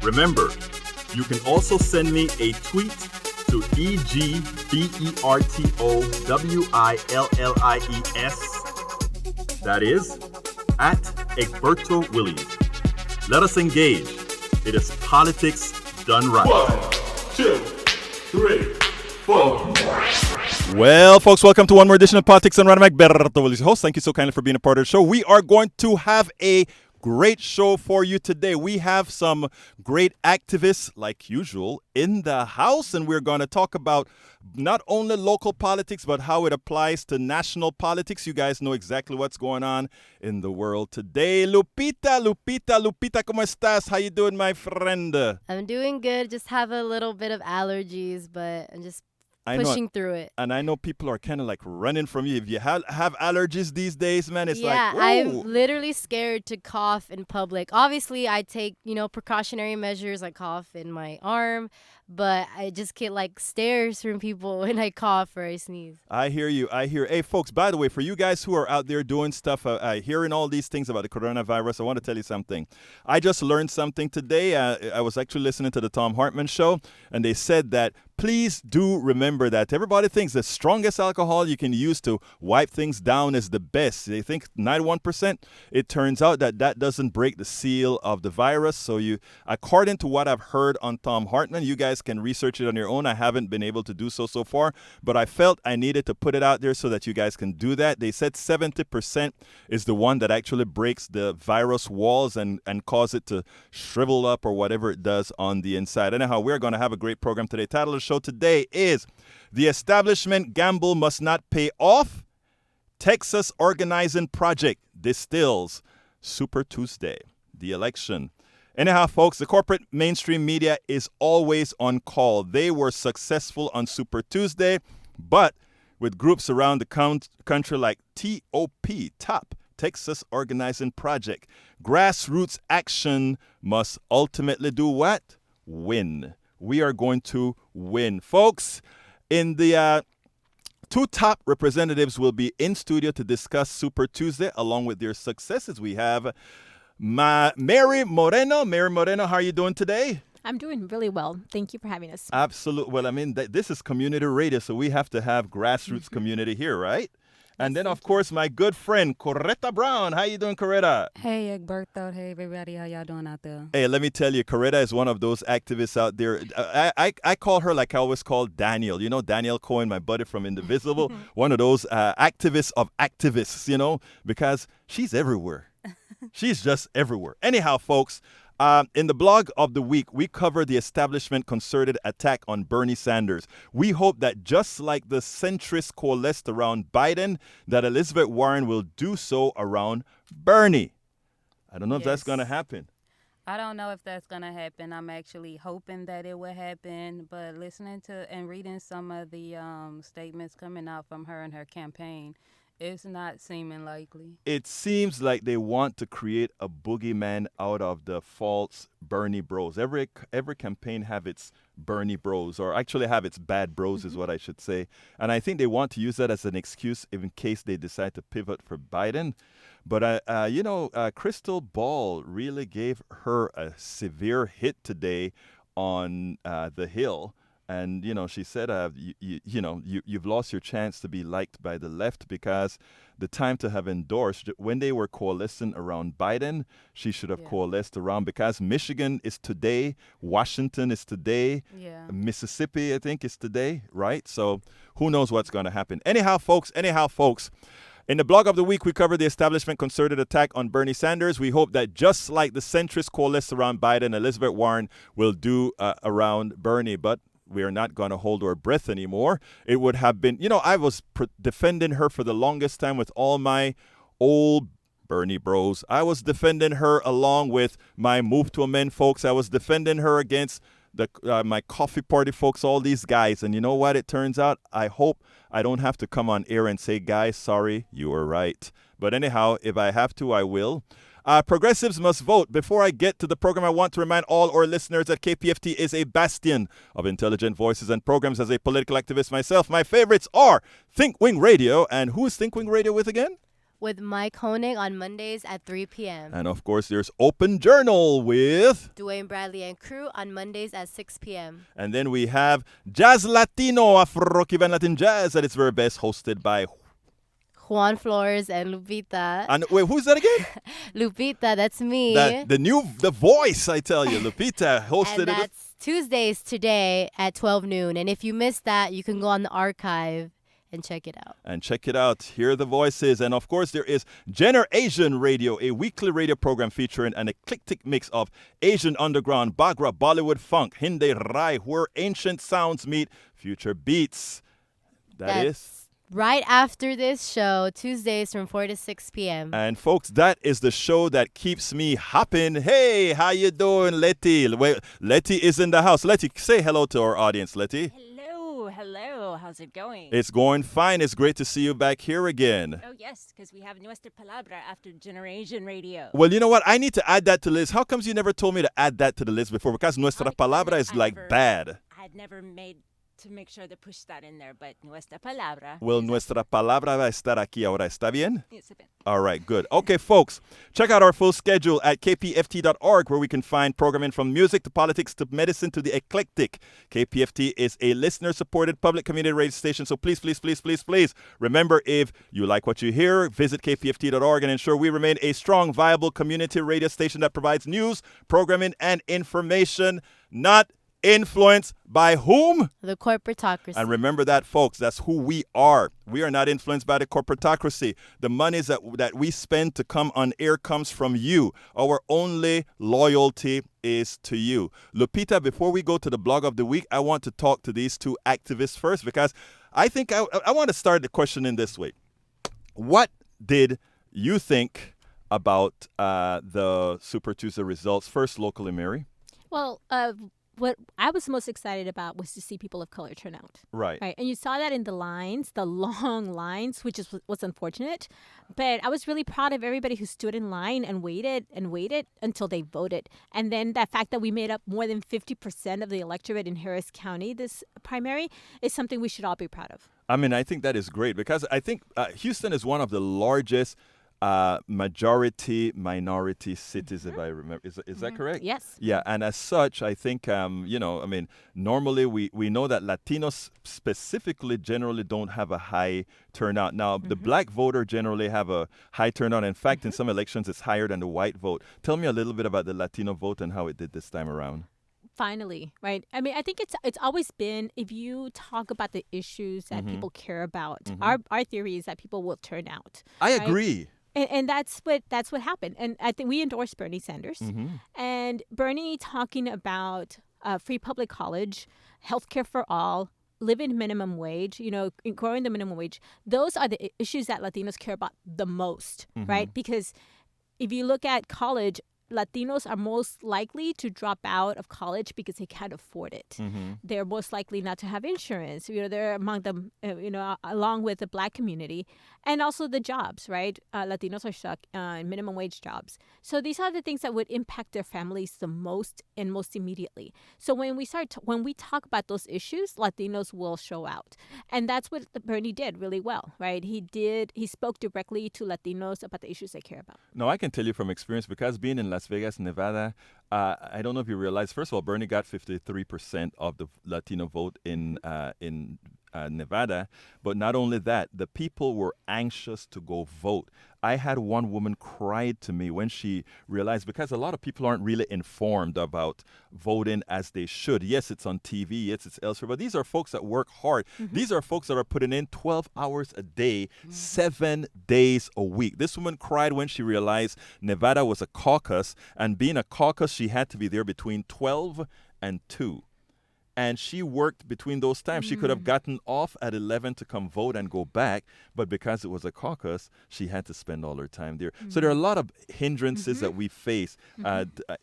Remember, you can also send me a tweet to EGBERTOWILLIES. That is, at Egberto Willies. Let us engage. It is politics done right. 1, 2, 3, 4. Well, folks, welcome to one more edition of Politics Done Right. I'm Egberto Willies, host. Thank you so kindly for being a part of the show. We are going to have a great show for you today. We have some great activists, like usual, in the house, and we're going to talk about not only local politics, but how it applies to national politics. You guys know exactly what's going on in the world today. Lupita, ¿cómo estás? How you doing, my friend? I'm doing good. Just have a little bit of allergies, but I'm just pushing through it. And I know people are kind of like running from you. If you have allergies these days, man, it's yeah, like, I'm literally scared to cough in public. Obviously, I take, precautionary measures. I cough in my arm, but I just get like stares from people when I cough or I sneeze. I hear you. Hey, folks, by the way, for you guys who are out there doing stuff, hearing all these things about the coronavirus, I want to tell you something. I just learned something today. I was actually listening to the Tom Hartman show, and they said that please do remember that everybody thinks the strongest alcohol you can use to wipe things down is the best. They think 91%. It turns out that doesn't break the seal of the virus. So according to what I've heard on Tom Hartman, you guys can research it on your own. I haven't been able to do so far, but I felt I needed to put it out there so that you guys can do that. They said 70% is the one that actually breaks the virus walls and cause it to shrivel up or whatever it does on the inside. Anyhow, we're going to have a great program today. Title of the show today is The Establishment Gamble Must Not Pay Off. Texas Organizing Project distills Super Tuesday, the election. Anyhow, folks, the corporate mainstream media is always on call. They were successful on Super Tuesday, but with groups around the country like TOP, Texas Organizing Project, grassroots action must ultimately do what? Win. We are going to win. Folks, in the two top representatives will be in studio to discuss Super Tuesday along with their successes. We have Mary Moreno. Mary Moreno, how are you doing today? I'm doing really well. Thank you for having us. Absolutely. Well, I mean, this is community radio, so we have to have grassroots community here, right? And then, of course, my good friend, Coretta Brown. How you doing, Coretta? Hey, Egberto. Hey, everybody. How y'all doing out there? Hey, let me tell you, Coretta is one of those activists out there. I call her like I always called Daniel. You know, Daniel Cohen, my buddy from Indivisible. One of those activists of activists, because she's everywhere. She's just everywhere. Anyhow, folks, in the blog of the week, we cover the establishment concerted attack on Bernie Sanders. We hope that just like the centrists coalesced around Biden, that Elizabeth Warren will do so around Bernie. I don't know if that's going to happen. I don't know if that's going to happen. I'm actually hoping that it will happen, but listening to and reading some of the statements coming out from her and her campaign, it's not seeming likely. It seems like they want to create a boogeyman out of the false Bernie bros. Every campaign have its Bernie bros, or actually have its bad bros is what I should say. And I think they want to use that as an excuse in case they decide to pivot for Biden. But, Crystal Ball really gave her a severe hit today on the Hill. And, she said, you've lost your chance to be liked by the left because the time to have endorsed, when they were coalescing around Biden, she should have coalesced around, because Michigan is today, Washington is today, Mississippi, I think, is today, right? So who knows what's going to happen. Anyhow, folks, in the blog of the week, we cover the establishment concerted attack on Bernie Sanders. We hope that just like the centrists coalesced around Biden, Elizabeth Warren will do around Bernie. But we are not going to hold our breath anymore. It would have been, I was defending her for the longest time with all my old Bernie bros. I was defending her along with my Move to Amend folks. I was defending her against my coffee party folks, all these guys. And you know what? It turns out, I hope I don't have to come on air and say, guys, sorry, you were right. But anyhow, if I have to, I will. Progressives must vote. Before I get to the program, I want to remind all our listeners that KPFT is a bastion of intelligent voices and programs. As a political activist myself, my favorites are Think Wing Radio. And who is Think Wing Radio with again? with Mike Honig on Mondays at 3 p.m. And of course, there's Open Journal with Dwayne Bradley and crew on Mondays at 6 p.m. And then we have Jazz Latino, Afro-Cuban Latin Jazz at its very best, hosted by Juan Flores and Lupita. And wait, who's that again? Lupita, that's me. The voice, I tell you. Lupita hosted and that's Tuesdays today at 12 noon. And if you missed that, you can go on the archive and check it out. And check it out. Hear the voices. And of course, there is Jenner Asian Radio, a weekly radio program featuring an eclectic mix of Asian underground, Bagra, Bollywood funk, Hindi Rai, where ancient sounds meet future beats. That's right after this show, Tuesdays from 4 to 6 p.m. And folks, that is the show that keeps me hopping. Hey, how you doing, Letty? Wait, Letty is in the house. Letty, say hello to our audience, Letty. Hello. How's it going? It's going fine. It's great to see you back here again. Oh, yes, because we have Nuestra Palabra after Generation Radio. Well, you know what? I need to add that to the list. How comes you never told me to add that to the list before? Because Nuestra Palabra is bad. I had never made to make sure to push that in there, but Nuestra Palabra. Well, Nuestra Palabra va a estar aquí ahora. ¿Está bien? Yes, bien. All right, good. Okay, folks, check out our full schedule at kpft.org, where we can find programming from music to politics to medicine to the eclectic. KPFT is a listener-supported public community radio station, so please remember, if you like what you hear, visit kpft.org and ensure we remain a strong, viable community radio station that provides news, programming, and information, not influenced by whom? The corporatocracy. And remember that, folks, that's who we are. We are not influenced by the corporatocracy. The monies that we spend to come on air comes from you. Our only loyalty is to you. Lupita, before we go to the blog of the week, I want to talk to these two activists first, because I think I want to start the question in this way. What did you think about the Super Tuesday results? First, locally, Mary. Well, what I was most excited about was to see people of color turn out. Right. And you saw that in the lines, the long lines, which was unfortunate. But I was really proud of everybody who stood in line and waited until they voted. And then that fact that we made up more than 50% of the electorate in Harris County this primary is something we should all be proud of. I mean, I think that is great, because I think Houston is one of the largest majority minority cities, if I remember. Is that correct? Yes. Yeah, and as such, I think, normally we know that Latinos specifically generally don't have a high turnout. Now, the black voter generally have a high turnout. In fact, in some elections, it's higher than the white vote. Tell me a little bit about the Latino vote and how it did this time around. Finally, right? I mean, I think it's always been, if you talk about the issues that people care about, our theory is that people will turn out. I agree. And that's what happened. And I think we endorsed Bernie Sanders. And Bernie talking about free public college, healthcare for all, living minimum wage, growing the minimum wage. Those are the issues that Latinos care about the most, right? Because if you look at college, Latinos are most likely to drop out of college because they can't afford it. They're most likely not to have insurance. They're among them, along with the black community. And also the jobs, right? Latinos are stuck in minimum wage jobs. So these are the things that would impact their families the most and most immediately. So when we talk about those issues, Latinos will show out. And that's what Bernie did really well, right? He spoke directly to Latinos about the issues they care about. No, I can tell you from experience, because being in Las Vegas, Nevada, I don't know if you realize, first of all, Bernie got 53% of the Latino vote in Nevada. But not only that, the people were anxious to go vote. I had one woman cry to me when she realized, because a lot of people aren't really informed about voting as they should. Yes, it's on TV. Yes, it's elsewhere. But these are folks that work hard. These are folks that are putting in 12 hours a day, 7 days a week. This woman cried when she realized Nevada was a caucus. And being a caucus, she had to be there between 12 and 2. And she worked between those times. She could have gotten off at 11 to come vote and go back, but because it was a caucus, she had to spend all her time there. So there are a lot of hindrances that we face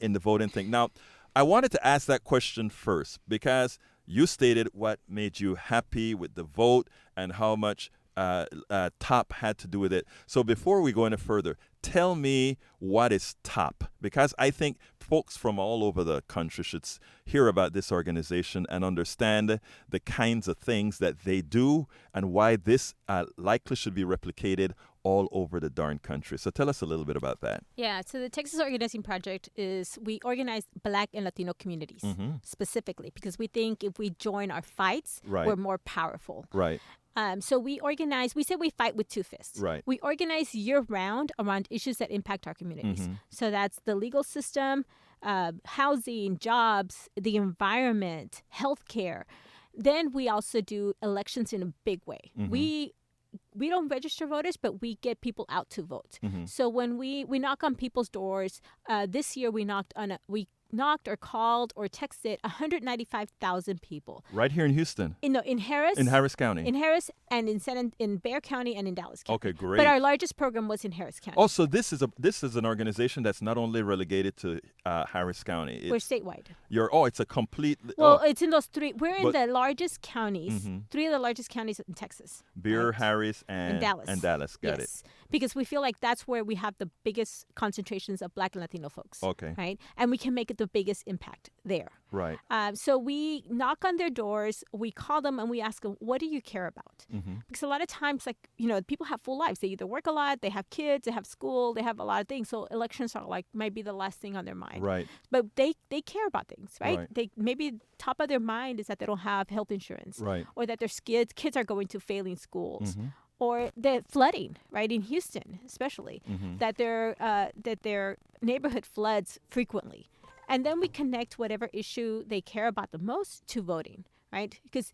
in the voting thing. Now, I wanted to ask that question first, because you stated what made you happy with the vote and how much TOP had to do with it. So before we go any further, tell me what is TOP, because I think folks from all over the country should hear about this organization and understand the kinds of things that they do and why this likely should be replicated all over the darn country. So tell us a little bit about that. Yeah, so the Texas Organizing Project is we organize Black and Latino communities specifically because we think if we join our fights, we're more powerful. Right. So we say we fight with two fists. Right. We organize year-round around issues that impact our communities. So that's the legal system, housing, jobs, the environment, healthcare. Then we also do elections in a big way. We don't register voters, but we get people out to vote. So when we knock on people's doors, this year we knocked or called or texted 195,000 people. Right here in Houston? In Harris. In Harris County? In Harris and in Bexar County and in Dallas County. Okay, great. But our largest program was in Harris County. Oh, so this is an organization that's not only relegated to Harris County. We're statewide. It's a complete... Well, it's in those three. We're in the largest counties, three of the largest counties in Texas. Bexar, Harris, and Dallas. Got it. Because we feel like that's where we have the biggest concentrations of Black and Latino folks. Okay. Right? And we can make the biggest impact there. Right. So we knock on their doors, we call them, and we ask them, what do you care about? Because a lot of times, people have full lives. They either work a lot, they have kids, they have school, they have a lot of things. So elections are might be the last thing on their mind. Right. But they care about things, right? They maybe top of their mind is that they don't have health insurance. Right. Or that their kids are going to failing schools. Or the flooding, right, in Houston especially, that their neighborhood floods frequently. And then we connect whatever issue they care about the most to voting, right? Because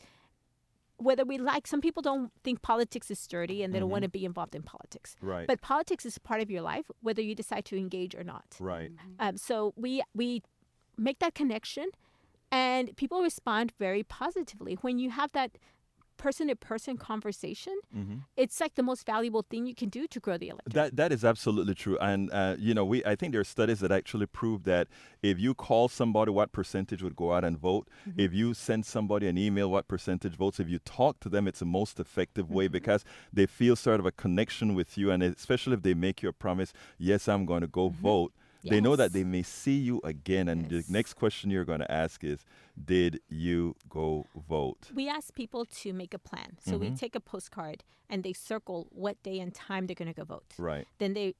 whether we some people don't think politics is sturdy and they don't want to be involved in politics. Right. But politics is part of your life, whether you decide to engage or not. Right. So we make that connection, and people respond very positively. When you have that person-to-person conversation, it's like the most valuable thing you can do to grow the electorate. That is absolutely true. And, I think there are studies that actually prove that if you call somebody, what percentage would go out and vote? If you send somebody an email, what percentage votes? If you talk to them, it's the most effective way because they feel sort of a connection with you. And especially if they make you a promise, yes, I'm going to go vote. They know that they may see you again. And the next question you're going to ask is, did you go vote? We ask people to make a plan. So we take a postcard and they circle what day and time they're going to go vote. Right. Then they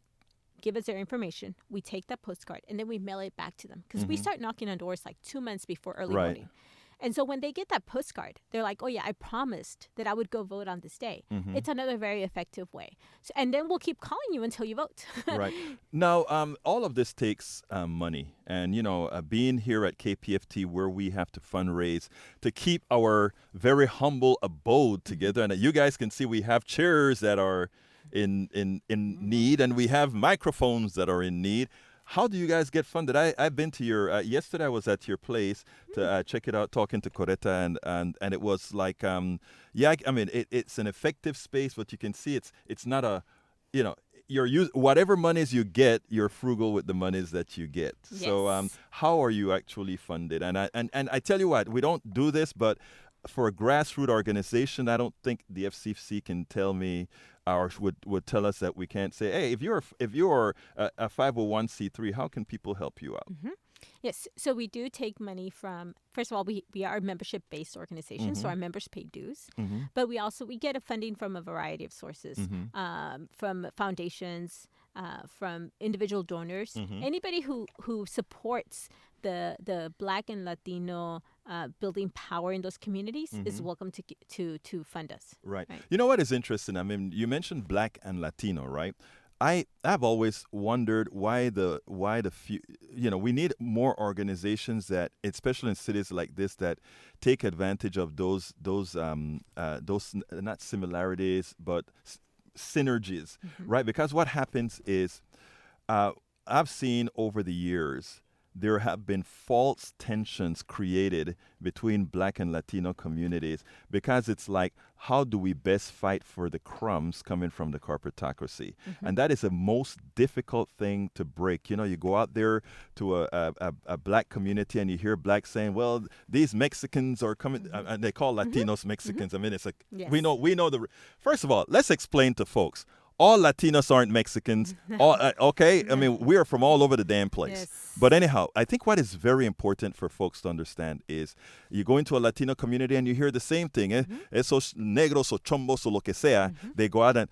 give us their information. We take that postcard and then we mail it back to them. Because we start knocking on doors 2 months before early voting. And so when they get that postcard, they're like, oh, yeah, I promised that I would go vote on this day. It's another very effective way. And then we'll keep calling you until you vote. Right. Now, all of this takes money. And, being here at KPFT where we have to fundraise to keep our very humble abode together. And you guys can see we have chairs that are in need and we have microphones that are in need. How do you guys get funded? I've been to your, yesterday I was at your place to check it out, talking to Coretta, and it was like, it's an effective space, but you can see it's not a, whatever monies you get, you're frugal with the monies that you get. Yes. So how are you actually funded? And I tell you what, we don't do this, but for a grassroots organization, I don't think the FCC can tell me or would tell us that we can't say, hey, if you're a 501c3, how can people help you out? Yes, so we do take money from, first of all, we are a membership-based organization, so our members pay dues. But we get a funding from a variety of sources, from foundations, from individual donors. Anybody who supports the Black and Latino building power in those communities is welcome to fund us. Right. You know what is interesting? I mean, you mentioned Black and Latino, right? I've always wondered why we need more organizations that, especially in cities like this, that take advantage of those not similarities but synergies, right? Because what happens is, I've seen over the years there have been false tensions created between Black and Latino communities because it's like, how do we best fight for the crumbs coming from the corporatocracy? And that is the most difficult thing to break. You go out there to a Black community and you hear Blacks saying, well, these Mexicans are coming, and they call Latinos Mexicans. I mean, it's like, we know first of all, let's explain to folks. All Latinos aren't Mexicans. Okay? I mean, we are from all over the damn place. Yes. But anyhow, I think what is very important for folks to understand is you go into a Latino community and you hear the same thing. Esos negros o chombos o lo que sea, they go out and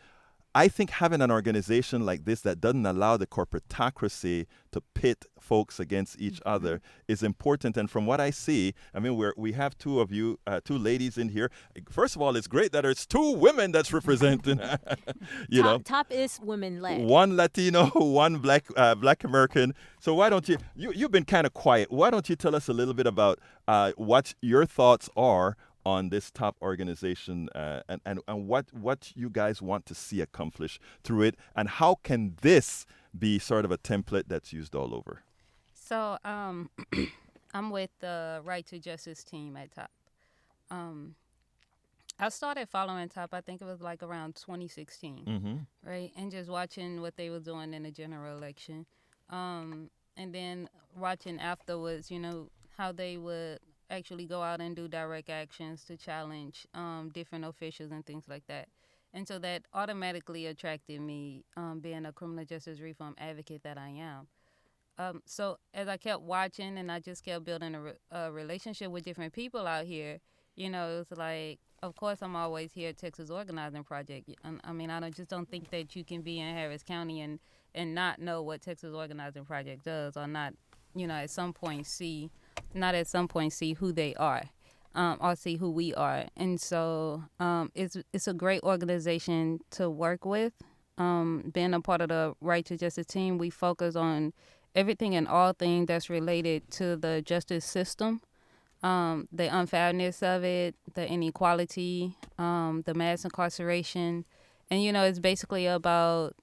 I think having an organization like this that doesn't allow the corporatocracy to pit folks against each other is important. And from what I see, I mean, we have two of you, two ladies in here. First of all, it's great that it's two women that's representing. Top is women led. One Latino, one black American. So why don't you've been kind of quiet. Why don't you tell us a little bit about what your thoughts are on this top organization and what you guys want to see accomplished through it, and how can this be sort of a template that's used all over? So I'm with the Right to Justice team at TOP. I started following TOP, I think it was like around 2016, right? And just watching what they were doing in the general election. And then watching afterwards, how they would actually go out and do direct actions to challenge different officials and things like that. And so that automatically attracted me, being a criminal justice reform advocate that I am. So as I kept watching and I just kept building a relationship with different people out here, it was like, of course, I'm always here at Texas Organizing Project. I mean, I just don't think that you can be in Harris County and not know what Texas Organizing Project does, or not, at some point see who they are, or see who we are. And so it's a great organization to work with. Being a part of the Right to Justice team, we focus on everything and all things that's related to the justice system, the unfairness of it, the inequality, the mass incarceration. And, it's basically about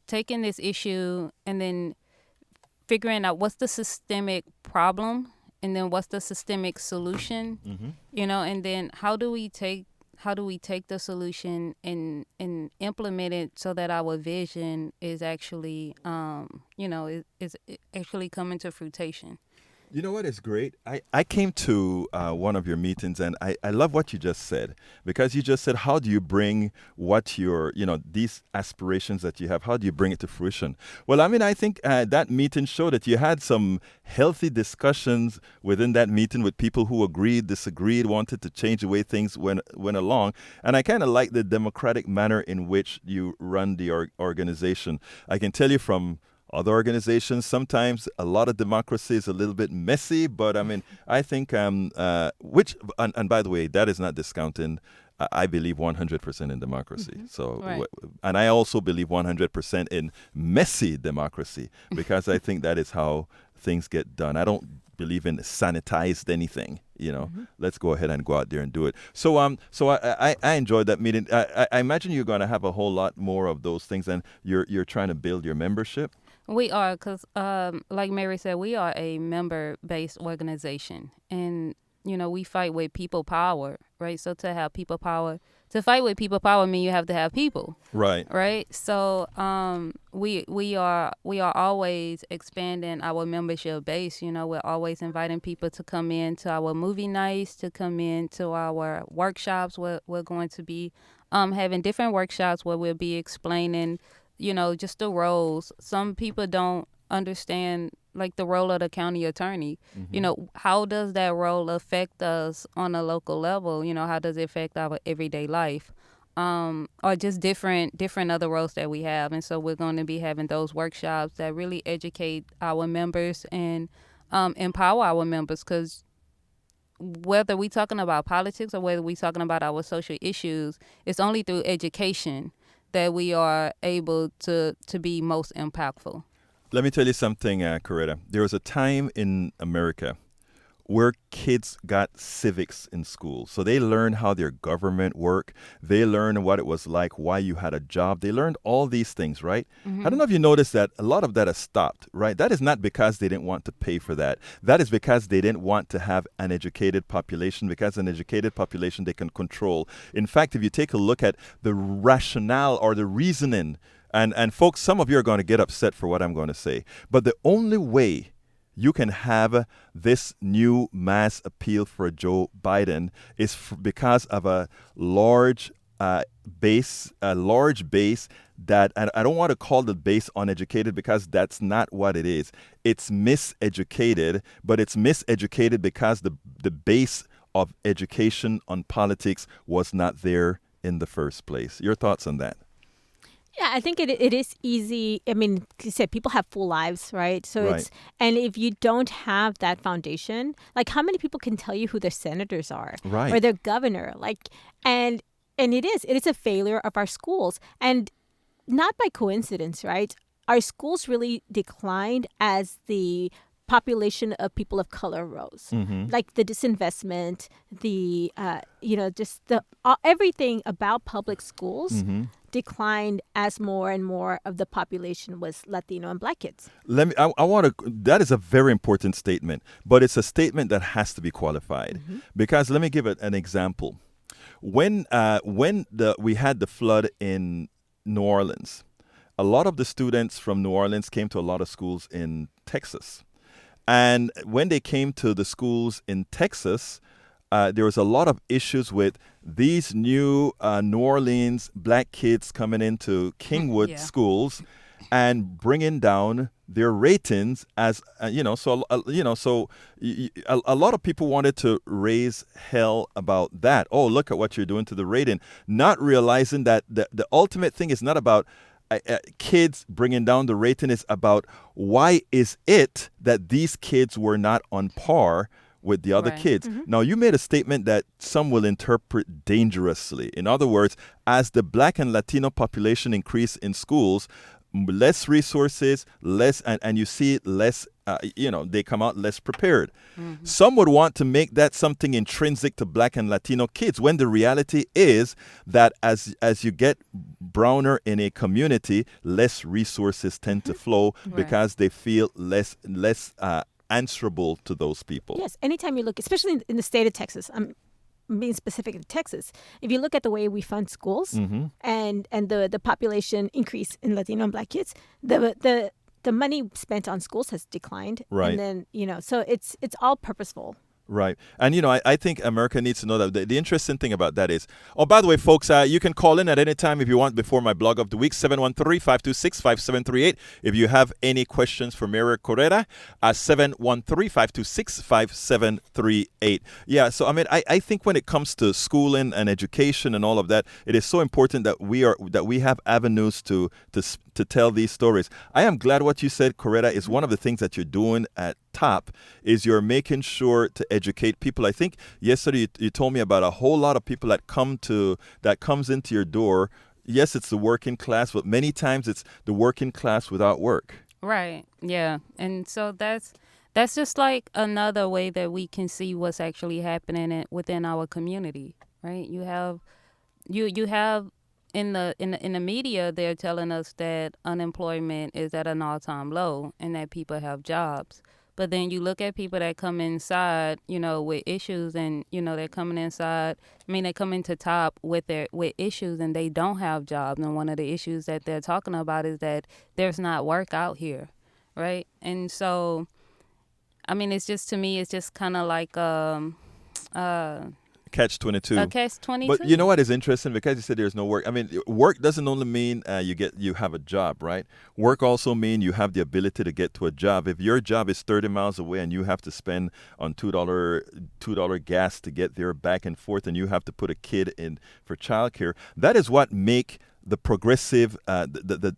taking this issue and then figuring out what's the systemic problem and then what's the systemic solution, and then how do we take the solution and implement it so that our vision is actually, is actually coming to fruition. You know what is great? I came to one of your meetings, and I love what you just said, because you just said, how do you bring what your, these aspirations that you have, how do you bring it to fruition? Well, I mean, I think that meeting showed that you had some healthy discussions within that meeting with people who agreed, disagreed, wanted to change the way things went along. And I kind of like the democratic manner in which you run the organization. I can tell you from other organizations, sometimes a lot of democracy is a little bit messy, but I mean, I think, and by the way, that is not discounting. I believe 100% in democracy. So, right. And I also believe 100% in messy democracy, because I think that is how things get done. I don't believe in sanitized anything. Let's go ahead and go out there and do it. So I enjoyed that meeting. I imagine you're going to have a whole lot more of those things, and you're trying to build your membership. We are, because like Mary said, we are a member-based organization, and we fight with people power, right? So to have people power, to fight with people power means you have to have people, right? So we are always expanding our membership base. We're always inviting people to come in to our movie nights, to come in to our workshops. We're going to be having different workshops where we'll be explaining, just the roles. Some people don't understand, like, the role of the county attorney. How does that role affect us on a local level? How does it affect our everyday life? Or just different other roles that we have. And so we're going to be having those workshops that really educate our members and empower our members, because whether we're talking about politics or whether we're talking about our social issues, it's only through education that we are able to be most impactful. Let me tell you something, Coretta. There was a time in America where kids got civics in school. So they learned how their government worked. They learned what it was like, why you had a job. They learned all these things, right? I don't know if you noticed that a lot of that has stopped, right? That is not because they didn't want to pay for that. That is because they didn't want to have an educated population, because an educated population they can control. In fact, if you take a look at the rationale or the reasoning, and folks, some of you are going to get upset for what I'm going to say, but the only way you can have this new mass appeal for Joe Biden is because of a large base that, and I don't want to call the base uneducated, because that's not what it is. It's miseducated, but it's miseducated because the base of education on politics was not there in the first place. Your thoughts on that? Yeah, I think it is easy. I mean, like you said, people have full lives, right? So Right. and if you don't have that foundation, like how many people can tell you who their senators are or Right. their governor? Like, and it is a failure of our schools, and not by coincidence, right? Our schools really declined as the population of people of color rose. Like the disinvestment, the just the everything about public schools declined as more and more of the population was Latino and Black kids. I want to, that is a very important statement, but it's a statement that has to be qualified. Because let me give it an example. When we had the flood in New Orleans, a lot of the students from New Orleans came to a lot of schools in Texas. And when they came to the schools in Texas, there was a lot of issues with these new New Orleans Black kids coming into Kingwood Yeah. schools and bringing down their ratings as a lot of people wanted to raise hell about that. Oh, look at what you're doing to the rating, not realizing that the ultimate thing is not about kids bringing down the rating. Is about why is it that these kids were not on par with the other Right. kids. Now, you made a statement that some will interpret dangerously. In other words, as the Black and Latino population increase in schools, less resources, less, and you see less, they come out less prepared. Some would want to make that something intrinsic to Black and Latino kids, when the reality is that as you get browner in a community, less resources tend to flow because they feel less answerable to those people. Yes, anytime you look, especially in the state of Texas, I'm being specific in Texas. If you look at the way we fund schools and the population increase in Latino and Black kids, the money spent on schools has declined. Right. And then, so it's all purposeful. Right. And, I think America needs to know that the interesting thing about that is, oh, by the way, folks, you can call in at any time if you want before my blog of the week, 713-526-5738. If you have any questions for Mayor Correa, 713-526-5738. Yeah, so, I think when it comes to schooling and education and all of that, it is so important that we have avenues to tell these stories. I am glad what you said, Coretta, is one of the things that you're doing at top is you're making sure to educate people. I think yesterday you told me about a whole lot of people that comes into your door. Yes, it's the working class, but many times it's the working class without work. Right. Yeah. And so that's just like another way that we can see what's actually happening within our community. Right. You have in the media, they're telling us that unemployment is at an all-time low and that people have jobs. But then you look at people that come inside, with issues, and they're coming inside. They come into top with issues, and they don't have jobs. And one of the issues that they're talking about is that there's not work out here, right? And so, it's just, to me, it's just kind of like Catch-22. A catch-22. But you know what is interesting? Because you said there's no work. Work doesn't only mean you have a job, right? Work also means you have the ability to get to a job. If your job is 30 miles away and you have to spend on $2 gas to get there back and forth, and you have to put a kid in for childcare, that is what make the progressive, the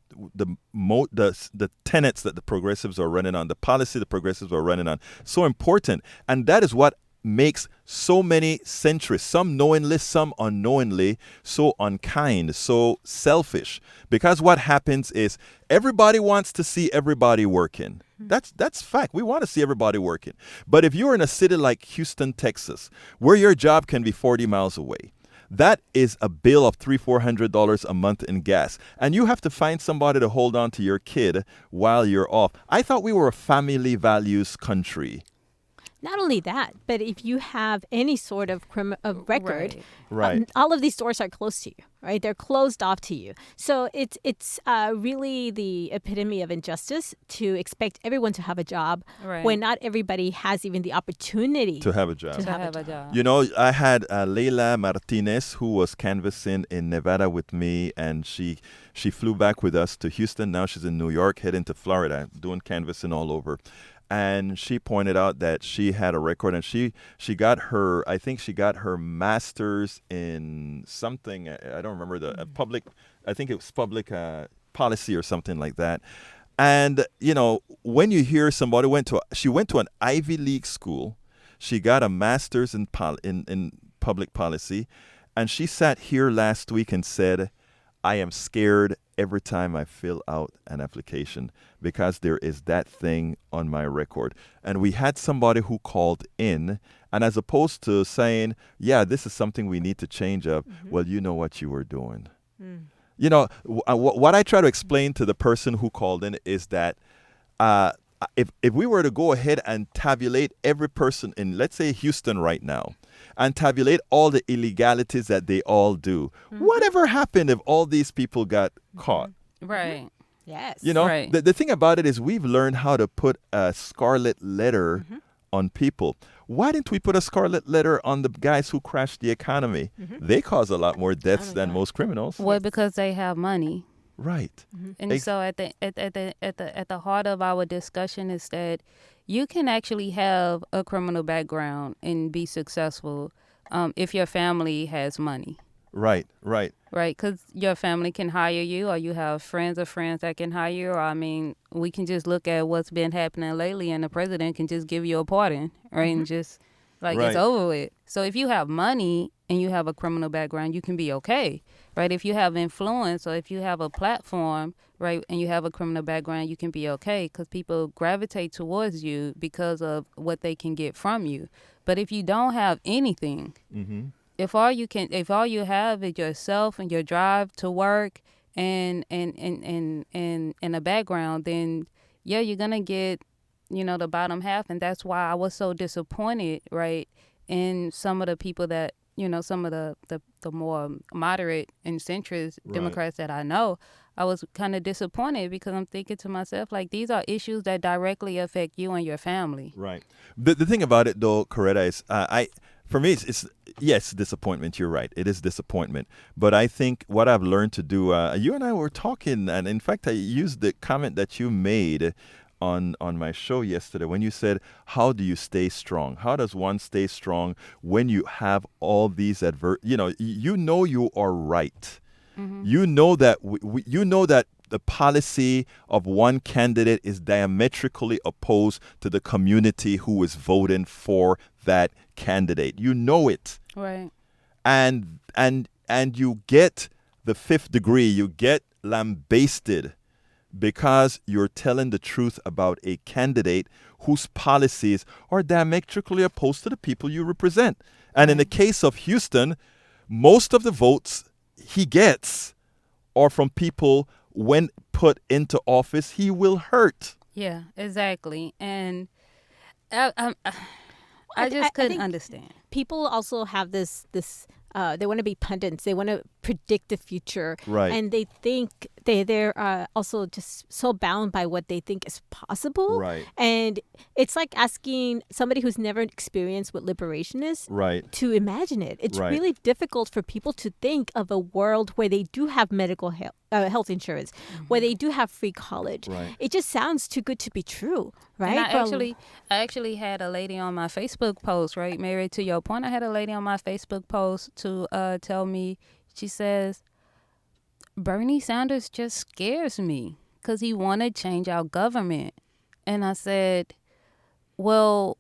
tenets that the progressives are running on, the policy the progressives are running on, so important. And that is what makes so many centrists, some knowingly, some unknowingly, so unkind, so selfish. Because what happens is everybody wants to see everybody working. That's fact. We want to see everybody working. But if you're in a city like Houston, Texas, where your job can be 40 miles away, that is a bill of $300-400 a month in gas. And you have to find somebody to hold on to your kid while you're off. I thought we were a family values country. Not only that, but if you have any sort of record, Right. all of these doors are closed to you, right? They're closed off to you. So it's really the epitome of injustice to expect everyone to have a job when not everybody has even the opportunity to have a job. to have a job. I had Leila Martinez, who was canvassing in Nevada with me, and she flew back with us to Houston. Now she's in New York, heading to Florida, doing canvassing all over. and she pointed out that she had a record, and she got her, I think she got her master's in something, I don't remember the public, I think it was public policy or something like that. And when you hear somebody she went to an Ivy League school, she got a master's in public policy, and she sat here last week and said, I am scared every time I fill out an application because there is that thing on my record. And we had somebody who called in, and as opposed to saying, yeah, this is something we need to change up, well, you know what you were doing. What I try to explain to the person who called in is that if we were to go ahead and tabulate every person in, let's say, Houston right now, and tabulate all the illegalities that they all do, whatever happened if all these people got caught? Right. Yes. Right. The thing about it is we've learned how to put a scarlet letter on people. Why didn't we put a scarlet letter on the guys who crashed the economy? They cause a lot more deaths than most criminals. Well, because they have money. Right. And so at the heart of our discussion is that you can actually have a criminal background and be successful if your family has money. Right. Right, because your family can hire you, or you have friends of friends that can hire you. Or, I mean, we can just look at what's been happening lately, and the president can just give you a pardon, right? And just, it's over with. So if you have money and you have a criminal background, you can be okay, right? If you have influence, or if you have a platform, right, and you have a criminal background, you can be okay because people gravitate towards you because of what they can get from you. But if you don't have anything, if all you have is yourself and your drive to work and a background, then you're gonna get, the bottom half. And that's why I was so disappointed, right, in some of the people that, some of the more moderate and centrist Democrats that I know. I was kind of disappointed because I'm thinking to myself, like, these are issues that directly affect you and your family. Right. The thing about it, though, Coretta, is for me, it's yes, disappointment. You're right. It is disappointment. But I think what I've learned to do, you and I were talking, and in fact, I used the comment that you made on my show yesterday when you said, how do you stay strong? How does one stay strong when you have all these you are right. You know that the policy of one candidate is diametrically opposed to the community who is voting for that candidate. You know it. Right. And you get the fifth degree, you get lambasted because you're telling the truth about a candidate whose policies are diametrically opposed to the people you represent. And in the case of Houston, most of the votes he gets are from people, when put into office, he will hurt. Yeah, exactly. And I just couldn't understand. People also have this they want to be pundits. They want to predict the future. Right. And they think they're also just so bound by what they think is possible. Right. And it's like asking somebody who's never experienced what liberation is to imagine it. It's really difficult for people to think of a world where they do have medical health insurance, where they do have free college. Right. It just sounds too good to be true, right? And I actually had a lady on my Facebook post, right, Mary, to your point, I had a lady on my Facebook post to tell me, she says, Bernie Sanders just scares me because he want to change our government. And I said, well,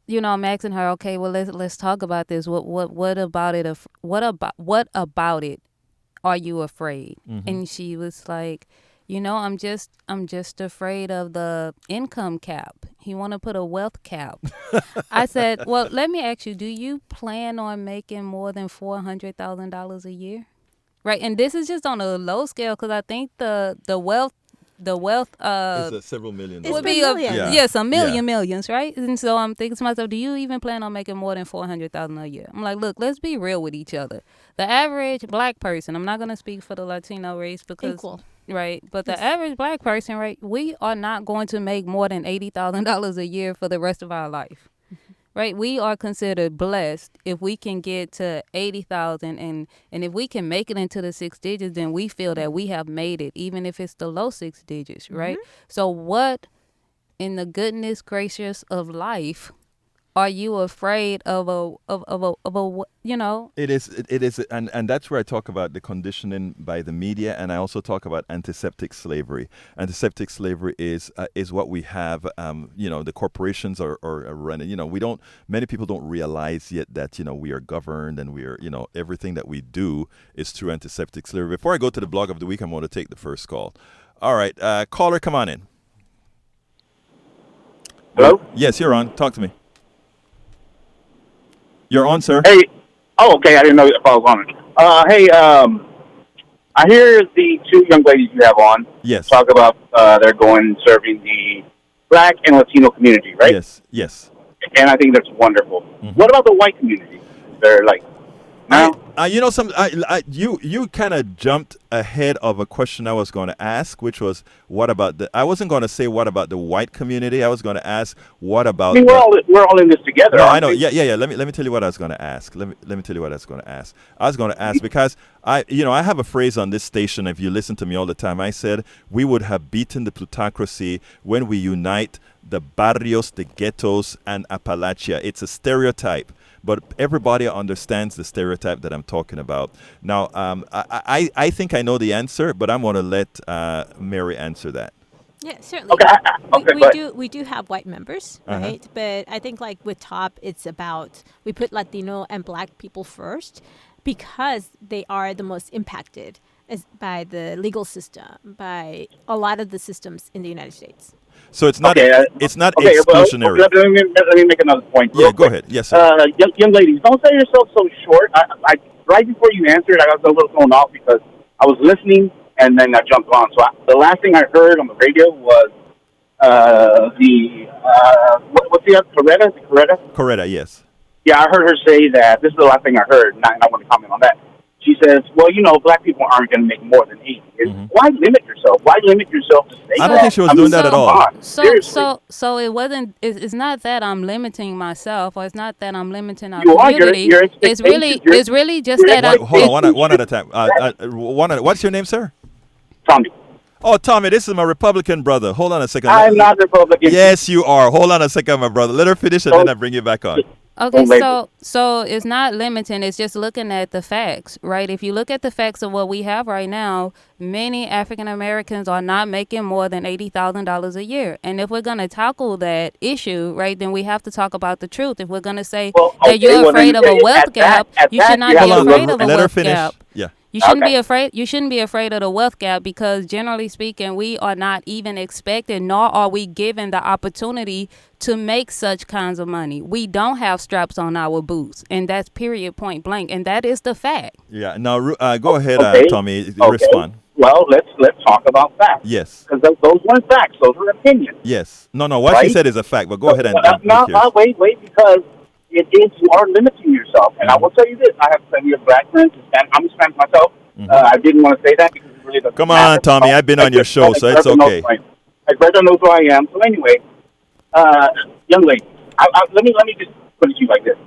I'm asking her, okay, well, let's talk about this. What about it? What about it are you afraid? And she was like, I'm just afraid of the income cap. He want to put a wealth cap. I said, well, let me ask you, do you plan on making more than $400,000 a year? Right. And this is just on a low scale because I think the wealth it's several million. Would be millions, right? And so I'm thinking to myself, do you even plan on making more than $400,000 a year? I'm like, look, let's be real with each other. The average black person, I'm not going to speak for the Latino race because equal. Right. But the average black person, right, we are not going to make more than $80,000 a year for the rest of our life. Right. We are considered blessed if we can get to 80,000 and if we can make it into the 6 digits, then we feel that we have made it, even if it's the low 6 digits. Right. So what in the goodness gracious of life are you afraid of a you know? It is, and that's where I talk about the conditioning by the media, and I also talk about antiseptic slavery. Antiseptic slavery is what we have. The corporations are running. Many people don't realize yet that we are governed, and we are everything that we do is through antiseptic slavery. Before I go to the blog of the week, I'm going to take the first call. All right, caller, come on in. Hello? Yes, you're on. Talk to me. You're on, sir. Hey. Oh, okay. I didn't know if I was on it. I hear the two young ladies you have on talk about they're going serving the Black and Latino community, right? Yes. And I think that's wonderful. Mm-hmm. What about the white community? They're like, no. You kind of jumped ahead of a question I was going to ask, which was I wasn't going to say what about the white community. I was going to ask what about. I mean, we're all in this together. No, I know. Yeah. Let me tell you what I was going to ask. Let me tell you what I was going to ask. I was going to ask because I have a phrase on this station. If you listen to me all the time, I said we would have beaten the plutocracy when we unite the barrios, the ghettos, and Appalachia. It's a stereotype. But everybody understands the stereotype that I'm talking about. Now, I think I know the answer, but I'm going to let Mary answer that. Yeah, certainly. Okay. We do have white members, right? But I think like with TOP, it's about we put Latino and Black people first because they are the most impacted by the legal system, by a lot of the systems in the United States. So it's not exclusionary. Well, let me make another point. Yeah, go ahead. Yes, sir. Young ladies, don't sell yourself so short. I right before you answered, I was a little thrown off because I was listening and then I jumped on. So the last thing I heard on the radio was what's the other? Coretta, yes. Yeah, I heard her say that. This is the last thing I heard, and I want to comment on that. She says, well, Black people aren't going to make more than 80. Why limit yourself? Why limit yourself to say I don't think she was doing that at all. So it wasn't, it's not that I'm limiting myself, or it's not that I'm limiting our community. It's really just that Hold on, one at a time. What's your name, sir? Tommy. Oh, Tommy, this is my Republican brother. Hold on a second. I'm not Republican. Yes, you are. Hold on a second, my brother. Let her finish and then I bring you back on. Okay, so it's not limiting. It's just looking at the facts, right? If you look at the facts of what we have right now, many African Americans are not making more than $80,000 a year. And if we're going to tackle that issue, right, then we have to talk about the truth. If we're going to say that you're afraid of a wealth gap, you should not be afraid of a wealth gap. Yeah. You shouldn't be afraid. You shouldn't be afraid of the wealth gap because, generally speaking, we are not even expected, nor are we given the opportunity to make such kinds of money. We don't have straps on our boots, and that's period, point blank, and that is the fact. Yeah. Now, go ahead, Tommy. Respond. Well, let's talk about facts. Yes. Because those weren't facts; those were opinions. Yes. No. What she said is a fact, but go ahead and wait, because it is you are limiting yourself. And I will tell you this: I have plenty of Black friends. I'm a Spanish myself. I didn't want to say that because it really doesn't Come on, Tommy. I've been on your show, so it's okay. Greta knows who I am. So anyway, young lady, let me just put it to you like this: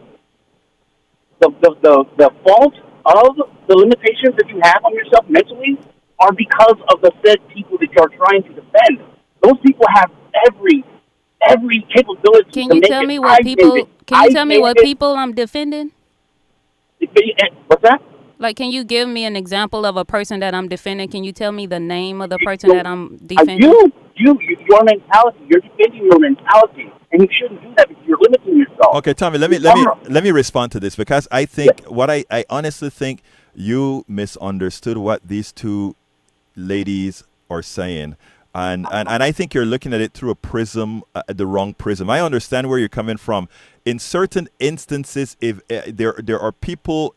the fault of the limitations that you have on yourself mentally are because of the said people that you're trying to defend. Those people have every capability. Can you tell me what people? Can you tell me what people I'm defending? What's that? Like, can you give me an example of a person that I'm defending? Can you tell me the name of the person that I'm defending? Your mentality. You're defending your mentality, and you shouldn't do that because you're limiting yourself. Okay, Tommy. Let me respond to this because I think what I honestly think you misunderstood what these two ladies are saying. And I think you're looking at it through a prism, the wrong prism. I understand where you're coming from. In certain instances, if there are people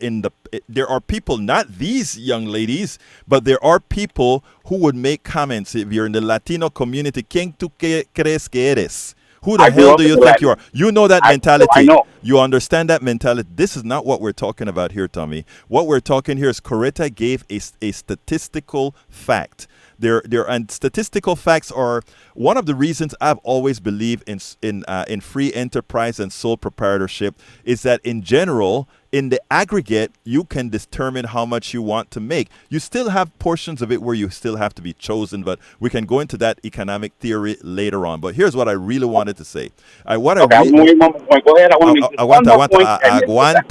not these young ladies, but there are people who would make comments. If you're in the Latino community, ¿Quién tú crees que eres? Who the hell do you think you are? You know that mentality. I know. You understand that mentality. This is not what we're talking about here, Tommy. What we're talking here is Coretta gave a statistical fact And statistical facts are one of the reasons I've always believed in free enterprise and sole proprietorship is that in general, in the aggregate, you can determine how much you want to make. You still have portions of it where you still have to be chosen, but we can go into that economic theory later on. But here's what I really wanted to say. Go ahead.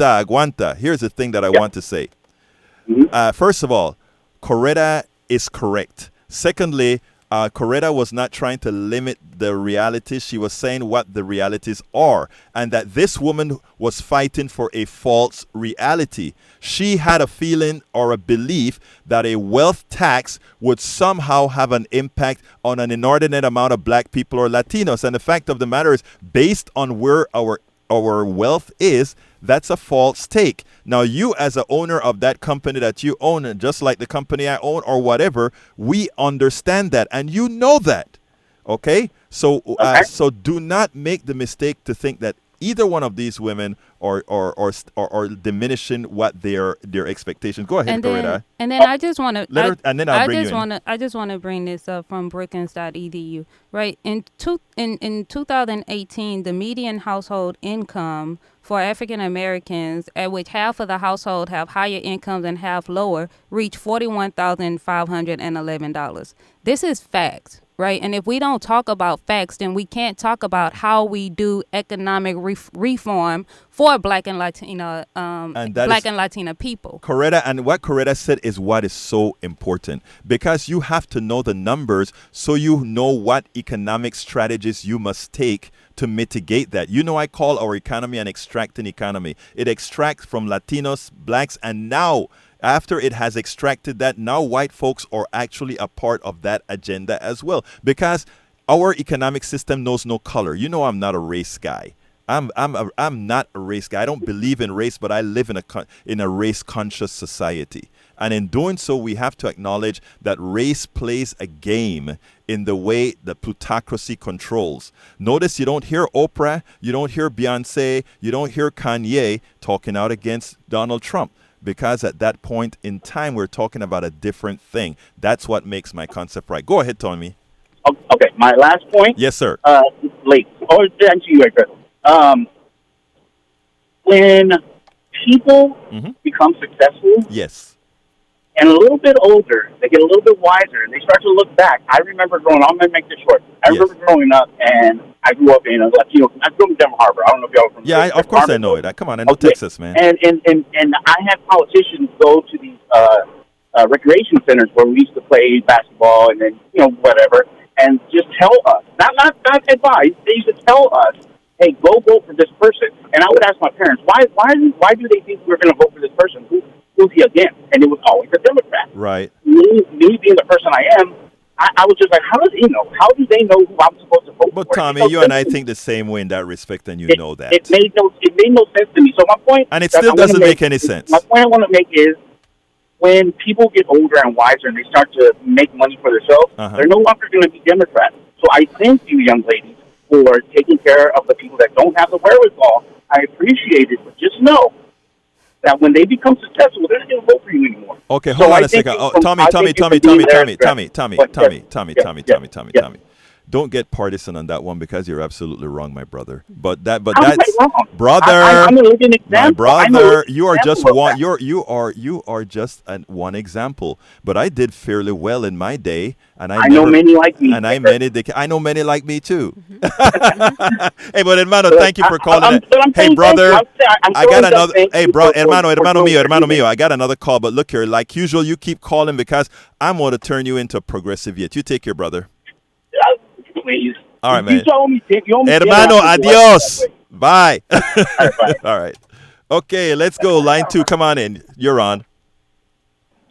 Aguanta. Here's the thing that I want to say. First of all, Coretta is correct. Secondly, Coretta was not trying to limit the realities. She was saying what the realities are, and that this woman was fighting for a false reality. She had a feeling or a belief that a wealth tax would somehow have an impact on an inordinate amount of black people or Latinos. And the fact of the matter is, based on where our wealth is, that's a false take. Now, you as an owner of that company that you own, and just like the company I own or whatever, we understand that, and you know that. Okay? So so do not make the mistake to think that either one of these women are diminishing what their expectations. Go ahead, Coretta. And then I just want to I just want to bring this up from Brookings.edu. Right, in 2018, the median household income for African Americans, at which half of the household have higher incomes and half lower, reached $41,511. This is facts. Right. And if we don't talk about facts, then we can't talk about how we do economic reform for Black and Latino and Latina people. Coretta, and what Coretta said is what is so important, because you have to know the numbers so you know what economic strategies you must take to mitigate that. You know, I call our economy an extracting economy. It extracts from Latinos, blacks, and now after it has extracted that, now white folks are actually a part of that agenda as well, because our economic system knows no color. You know, I'm not a race guy. I'm not a race guy. I don't believe in race, but I live in a race conscious society. And in doing so, we have to acknowledge that race plays a game in the way the plutocracy controls. Notice you don't hear Oprah, you don't hear Beyonce, you don't hear Kanye talking out against Donald Trump. Because at that point in time, we're talking about a different thing. That's what makes my concept right. Go ahead, Tommy. Okay, my last point. Yes, sir. Late. Or to answer you, when people become successful, yes, and a little bit older, they get a little bit wiser, and they start to look back. I remember growing up. I'm going to make this short. I remember growing up, and I grew up in a Latino. I grew up in Denver Harbor. I don't know if y'all are from. Yeah, of course I know it. Come on, I know Texas, man. And I had politicians go to these recreation centers where we used to play basketball, and then whatever, and just tell us, not advise. They used to tell us, hey, go vote for this person. And I would ask my parents, why do they think we're going to vote for this person? Who's he against? And it was always a Democrat. Right. Me being the person I am, I was just like, how does he know? How do they know who I'm supposed to vote for? But Tommy, you and I think the same way in that respect, and you know that. It made no sense to me. So my point, and it still doesn't make any sense. My point I want to make is, when people get older and wiser and they start to make money for themselves, they're no longer going to be Democrats. So I thank you, young ladies, for taking care of the people that don't have the wherewithal. I appreciate it, but just know that when they become successful, they're not going to vote for you anymore. Okay, hold on a second. Tommy. Don't get partisan on that one, because you're absolutely wrong, my brother. But that's brother. I'm a living example. My brother, you are just one. You are just one example. But I did fairly well in my day, and I know many like me. And I know many like me too. Hey, but hermano, thank you for calling. Hey, brother, I got another. Hey, bro, hermano mío. I got another call, but look here, like usual, you keep calling because I'm going to turn you into a progressive yet. You take care, brother. Please. All right, man. You hermano, adios. Bye. All right. Okay, let's go. Line 2, come on in. You're on.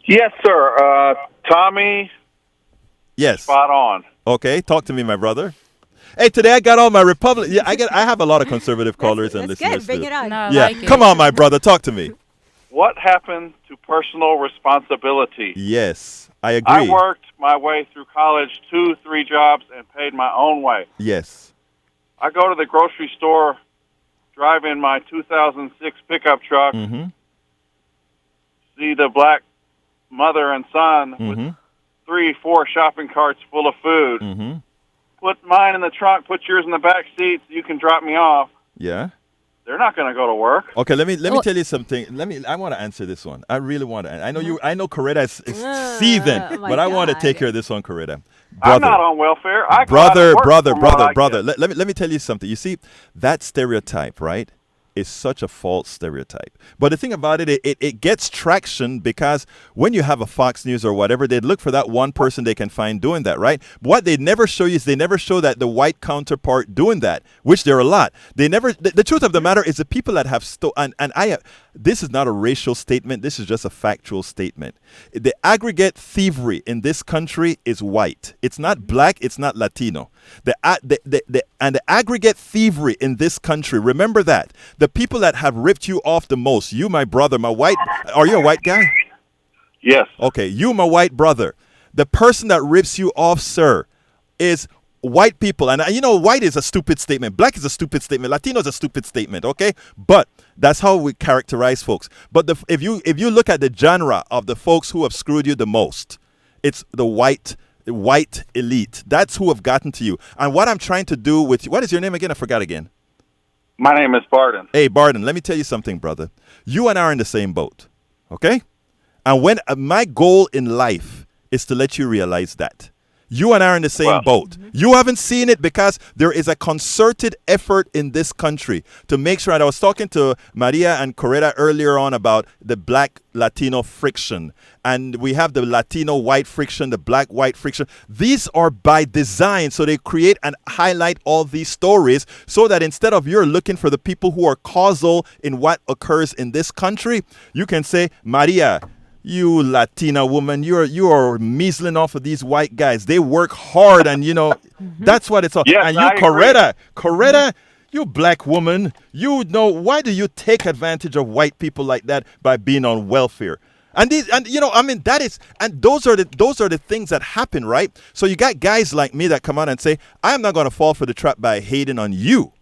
Yes, sir. Tommy. Yes. Spot on. Okay, talk to me, my brother. Hey, today I got all my Republic. Yeah, I have a lot of conservative callers and listeners. Good. Bring it on. No, yeah, like come on, my brother. Talk to me. What happened to personal responsibility? Yes, I agree. I worked my way through college, 2-3 jobs, and paid my own way. Yes. I go to the grocery store, drive in my 2006 pickup truck, see the black mother and son with 3, 4 shopping carts full of food. Mm-hmm. Put mine in the trunk. Put yours in the back seat so you can drop me off. Yeah. They're not going to go to work. Okay, let me tell you something. I want to answer this one. I really want to. I know Coretta is seething, but I want to take care of this one, Coretta. I'm not on welfare. Brother. Let me tell you something. You see, that stereotype, right, is such a false stereotype. But the thing about it gets traction because when you have a Fox News or whatever, they look for that one person they can find doing that, right? But what they never show you is they never show that the white counterpart doing that, which there are a lot. They never. The truth of the matter is the people that have this is not a racial statement. This is just a factual statement. The aggregate thievery in this country is white. It's not black. It's not Latino. The aggregate thievery in this country. Remember that. The people that have ripped you off the most. You, my brother, my white. Are you a white guy? Yes. Okay. You, my white brother. The person that rips you off, sir, is white people. And white is a stupid statement. Black is a stupid statement. Latino is a stupid statement. Okay. But that's how we characterize folks. But if you look at the genre of the folks who have screwed you the most, it's the white elite. That's who have gotten to you. And what I'm trying to do with you, what is your name again? I forgot again. My name is Barden. Hey, Barden, let me tell you something, brother. You and I are in the same boat. Okay. And when my goal in life is to let you realize that. You and I are in the same boat. You haven't seen it because there is a concerted effort in this country to make sure. And I was talking to Maria and Coretta earlier on about the black-Latino friction. And we have the Latino-white friction, the black-white friction. These are by design. So they create and highlight all these stories so that instead of you're looking for the people who are causal in what occurs in this country, you can say, Maria, you Latina woman, you are measling off of these white guys. They work hard, and that's what it's all. Yes, and you, Coretta, you black woman, why do you take advantage of white people like that by being on welfare? And those are the things that happen, right? So you got guys like me that come out and say, I'm not going to fall for the trap by hating on you,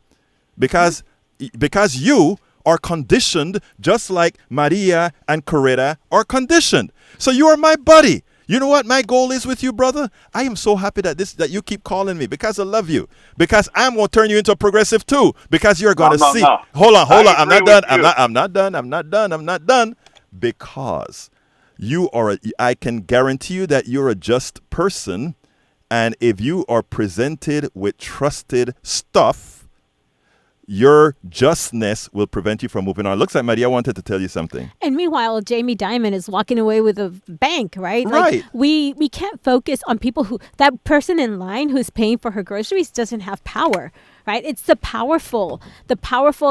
because you are conditioned just like Maria and Coretta are conditioned. So you are my buddy. You know what my goal is with you, brother? I am so happy that you keep calling me because I love you. Because I'm going to turn you into a progressive too. Because you're going to see. No. Hold on. I'm not done. I'm not done. Because I can guarantee you that you're a just person. And if you are presented with trusted stuff, your justness will prevent you from moving on. Looks like Maria wanted to tell you something. And meanwhile, Jamie Dimon is walking away with a bank, right? Right. Like, we can't focus on people that person in line who's paying for her groceries doesn't have power, right? It's the powerful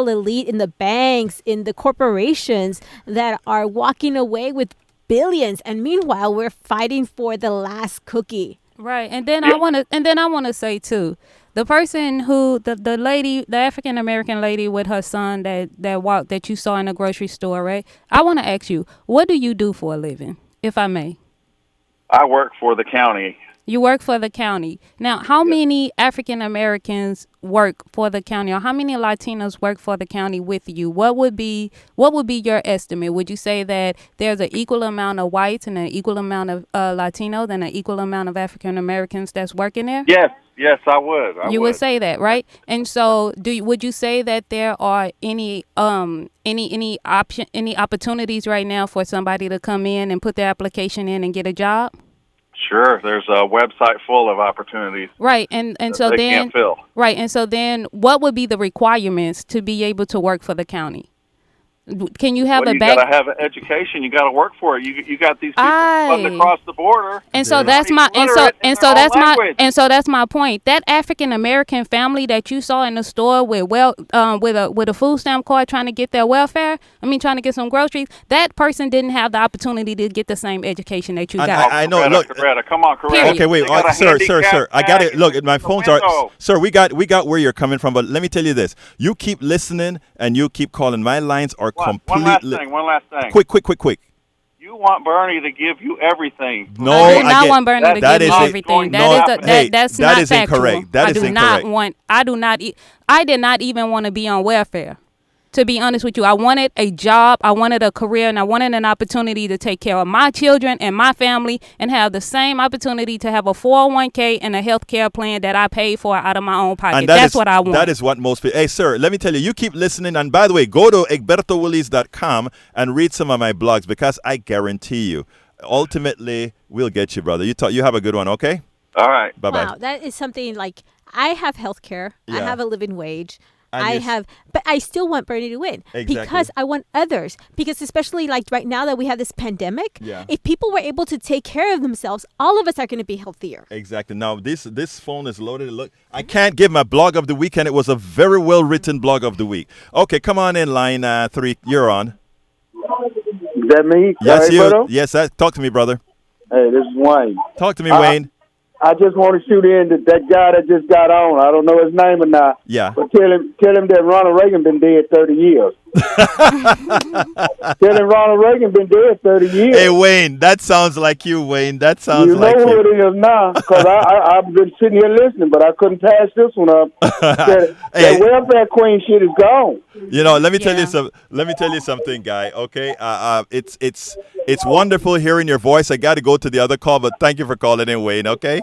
elite in the banks, in the corporations that are walking away with billions. And meanwhile, we're fighting for the last cookie. Right. And then I want to say too, the person who the lady, the African American lady with her son that you saw in the grocery store, right? I want to ask you, what do you do for a living, if I may? I work for the county. You work for the county. Now, how many African Americans work for the county, or how many Latinos work for the county with you? What would be your estimate? Would you say that there's an equal amount of whites and an equal amount of Latinos and an equal amount of African Americans that's working there? Yes, I would. You would say that, right? And so, would you say that there are any opportunities right now for somebody to come in and put their application in and get a job? Sure, there's a website full of opportunities. Right, and so they then can't fill. Right, and so then what would be the requirements to be able to work for the county? Can you have you got to have an education. You got to work for it. You got these people coming across the border, and so that's my point. That African American family that you saw in the store with a food stamp card trying to get their welfare. Trying to get some groceries. That person didn't have the opportunity to get the same education that you got. I know. Coretta, look, Coretta, come on, Coretta. Okay, wait, sir. I got it. Look, my phones are. Sir, we got where you're coming from, but let me tell you this: you keep listening and you keep calling. My lines are completely. One last thing. Quick. You want Bernie to give you everything. No, I do not want Bernie to give me everything. That's not incorrect. That is incorrect. I did not even want to be on welfare. to be honest with you. I wanted a job, I wanted a career, and I wanted an opportunity to take care of my children and my family and have the same opportunity to have a 401k and a health care plan that I paid for out of my own pocket. And that's what I want. That is what most people... Hey, sir, let me tell you keep listening. And by the way, go to egbertowillies.com and read some of my blogs, because I guarantee you, ultimately, we'll get you, brother. You have a good one, okay? All right. Bye-bye. Wow, that is something like, I have health care. I Yeah. have a living wage. And But I still want Bernie to win. Exactly. Because I want others. Because especially like right now that we have this pandemic, Yeah. if people were able to take care of themselves, all of us are going to be healthier. Exactly. Now, this phone is loaded. Look, I can't give my blog of the week, and it was a very well-written blog of the week. Okay, come on in, line 3. You're on. Is that me? Yes, Sorry, you. Berto? Yes, talk to me, brother. Hey, this is Wayne. Talk to me, Wayne. I just want to shoot in that guy that just got on. I don't know his name or not. Yeah. But tell him that Ronald Reagan been dead 30 years. Tell him Ronald Reagan been dead 30 years. Hey, Wayne, that sounds like you, Wayne. That sounds like You know you. who it is now, because I've been sitting here listening, but I couldn't pass this one up. That welfare queen shit is gone. You know, let me tell you something, guy. Okay, it's wonderful hearing your voice. I got to go to the other call, but thank you for calling in, Wayne. Okay.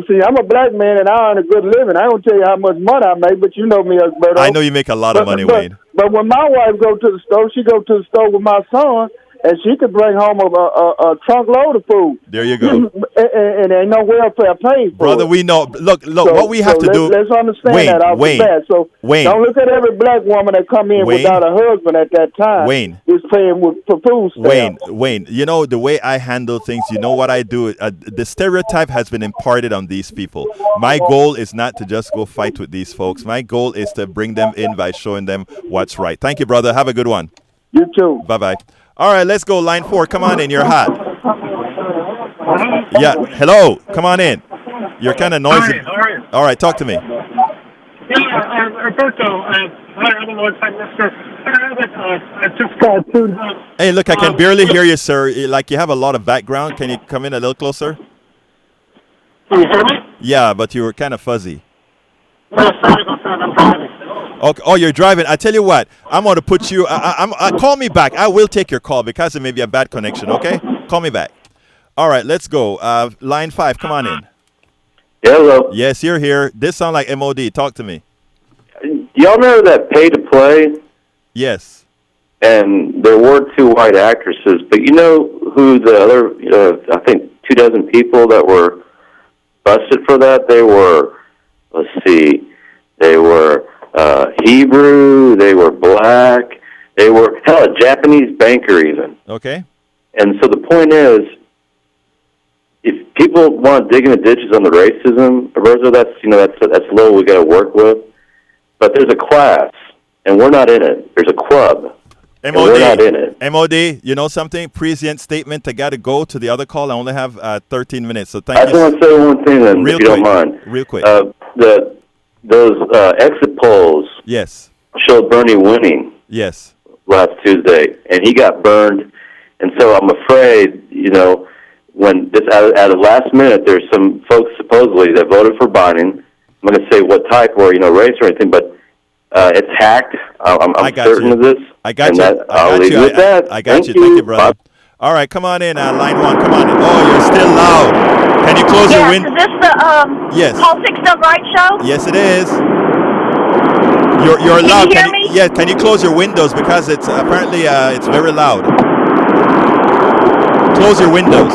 See, I'm a black man and I earn a good living. I don't tell you how much money I make, but you know me, Alberto. I know you make a lot of money, Wayne. But when my wife go to the store, she go to the store with my son, and she could bring home a trunk load of food. There you go. and ain't no welfare paid for Brother, it. we know. Look, what we have to do. Let's understand Wayne, that off the bat. So don't look at every black woman that come in without a husband at that time. Wayne. Is paying for food stamps. Wayne, you know, the way I handle things, you know what I do? The stereotype has been imparted on these people. My goal is not to just go fight with these folks. My goal is to bring them in by showing them what's right. Thank you, brother. Have a good one. You too. Bye-bye. All right, let's go. Line 4. Come on in. You're hot. Yeah. Hello. Come on in. You're kind of noisy. How are you? All right. Talk to me. Yeah, Roberto, I don't know what time this is. I just got tuned up. Hey, look, I can barely hear you, sir. Like you have a lot of background. Can you come in a little closer? Can you hear me? Yeah, but you were kind of fuzzy. No, sorry about that. I'm driving. Okay. Oh, you're driving. I tell you what, I'm going to put you, call me back. I will take your call because it may be a bad connection, okay? Call me back. All right, let's go. Line 5, come on in. Hello. Yes, you're here. This sound like MOD. Talk to me. Y'all know that Pay to Play? Yes. And there were 2 white actresses, but you know who the other, I think 24 people that were busted for that? They were, let's see, they were Hebrew, they were black, they were, hell, a Japanese banker even. Okay. And so the point is, if people want to dig in the ditches on the racism, Roberto, that's a little we got to work with. But there's a class, and we're not in it. There's a club, and we're not in it. MOD, you know something? Prescient statement. I got to go to the other call. I only have 13 minutes, so thank you. I just want to say one thing, then, if you don't mind. Real quick. Those exit polls showed Bernie winning last Tuesday, and he got burned. And so I'm afraid, when this at the last minute, there's some folks supposedly that voted for Biden. I'm going to say what type or race or anything, but it's hacked. I'm certain of this. I got you. I'll leave you with that. I got you. Thank you, brother. Bye. All right, come on in. Line 1, come on in. Oh, you're still loud. Can you close your window? Is this the Politics Done Right show? Yes, it is. You're loud. Can you hear me? Yeah, can you close your windows because it's apparently it's very loud. Close your windows.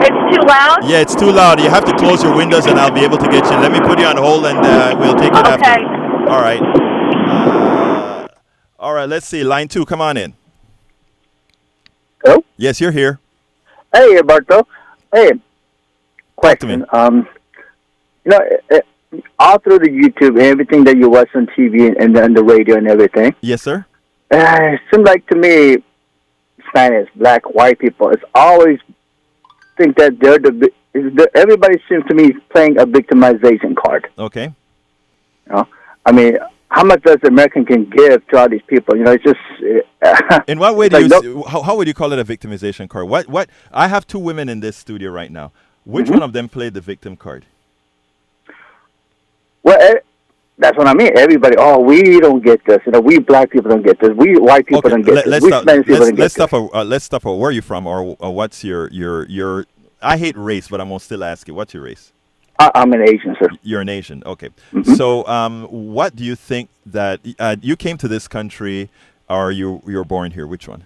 It's too loud? Yeah, it's too loud. You have to close your windows and I'll be able to get you. Let me put you on hold and we'll take it after. Okay. All right. All right, let's see. Line 2, come on in. Hello? Yes, you're here. Hey, Alberto. Hey, question. All through the YouTube, everything that you watch on TV and then the radio and everything. Yes, sir. It seems like to me, Spanish, black, white people, it's always think that everybody seems to me playing a victimization card. Okay. I mean, how much does the American can give to all these people? It's just. In what way do you? How would you call it a victimization card? What? I have 2 women in this studio right now. Which one of them played the victim card? Well, That's what I mean. Everybody, we don't get this. We black people don't get this. We white people don't get this. We Spanish people don't get this. Let's stop. Where are you from, or what's your? I hate race, but I'm gonna still ask you. What's your race? I'm an Asian, sir. You're an Asian. Okay. Mm-hmm. So, what do you think that you came to this country, or you were born here? Which one?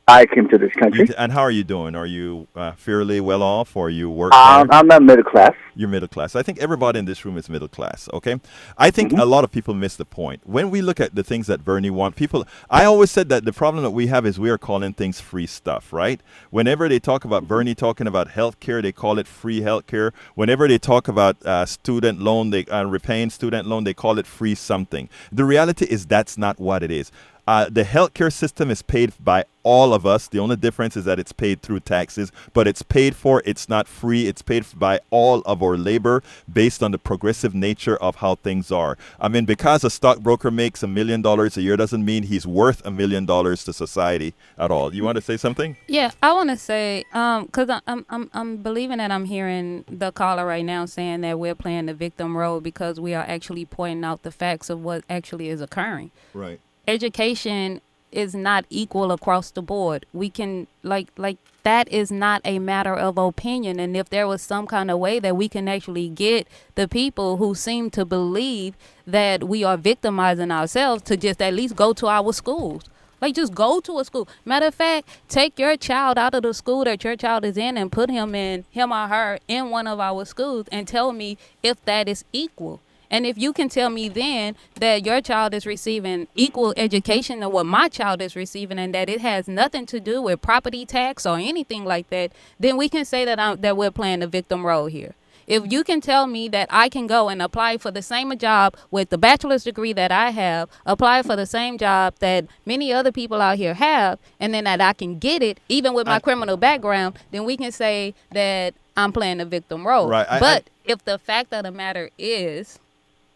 I came to this country. And how are you doing? Are you fairly well off, or you work? I'm not middle class. You're middle class. I think everybody in this room is middle class. Okay. I think a lot of people miss the point when we look at the things that Bernie wants. People, I always said that the problem that we have is we are calling things free stuff, right? Whenever they talk about Bernie talking about healthcare, they call it free healthcare. Whenever they talk about student loan, they repaying student loan, they call it free something. The reality is that's not what it is. The healthcare system is paid by all of us. The only difference is that it's paid through taxes, but it's paid for. It's not free. It's paid by all of our labor based on the progressive nature of how things are. I mean, because a stockbroker makes $1 million a year doesn't mean he's worth $1 million to society at all. You want to say something? Yeah, I want to say, because I'm believing that I'm hearing the caller right now saying that we're playing the victim role because we are actually pointing out the facts of what actually is occurring. Right. Education is not equal across the board. We can like that is not a matter of opinion. And if there was some kind of way that we can actually get the people who seem to believe that we are victimizing ourselves to just at least go to our schools. Like, just go to a school. Matter of fact, take your child out of the school that your child is in and put him or her in one of our schools and tell me if that is equal. And if you can tell me then that your child is receiving equal education to what my child is receiving and that it has nothing to do with property tax or anything like that, then we can say that we're playing the victim role here. If you can tell me that I can go and apply for the same job with the bachelor's degree that I have, apply for the same job that many other people out here have, and then that I can get it, even with my criminal background, then we can say that I'm playing the victim role. Right. But if the fact of the matter is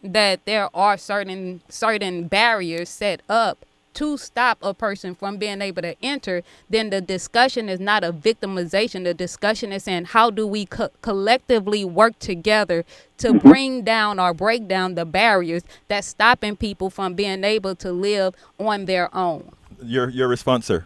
that there are certain barriers set up to stop a person from being able to enter, then the discussion is not a victimization. The discussion is saying, how do we collectively work together to bring down or break down the barriers that's stopping people from being able to live on their own? Your response, sir?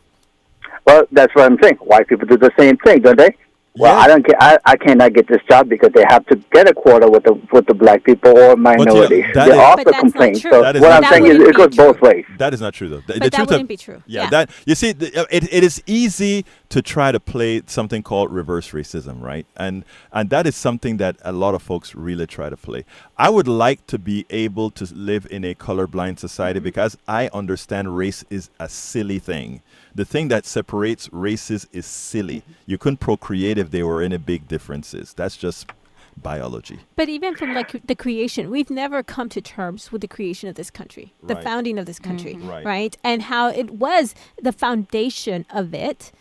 Well, that's what I'm saying. White people do the same thing, don't they? Well, yeah. I don't get. I cannot get this job because they have to get a quota with the black people or minorities. They also complain. So what I'm saying is, it goes both ways. That is not true, though. But that wouldn't be true. Yeah, that you see, it is easy to try to play something called reverse racism, right? And that is something that a lot of folks really try to play. I would like to be able to live in a colorblind society because I understand race is a silly thing. The thing that separates races is silly. You couldn't procreate if there were any big differences. That's just biology. But even from the creation, we've never come to terms with the creation of this country, the founding of this country, right? And how it was the foundation of it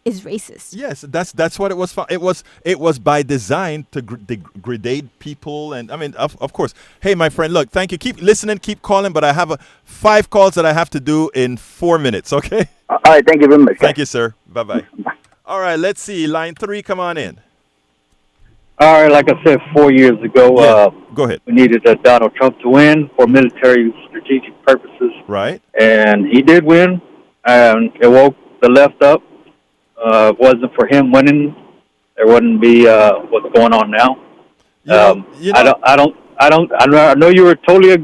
is racist. Yes, that's what it was. It was by design to degrade people, and I mean, of course. Hey, my friend, look, thank you. Keep listening, keep calling, but I have 5 calls that I have to do in 4 minutes. Okay. All right, thank you very much. Thank you, sir. Bye-bye. All right, let's see. Line 3, come on in. All right, like I said 4 years ago, go ahead. We needed Donald Trump to win for military strategic purposes. Right. And he did win, and it woke the left up. If it wasn't for him winning, there wouldn't be what's going on now. I know you were totally in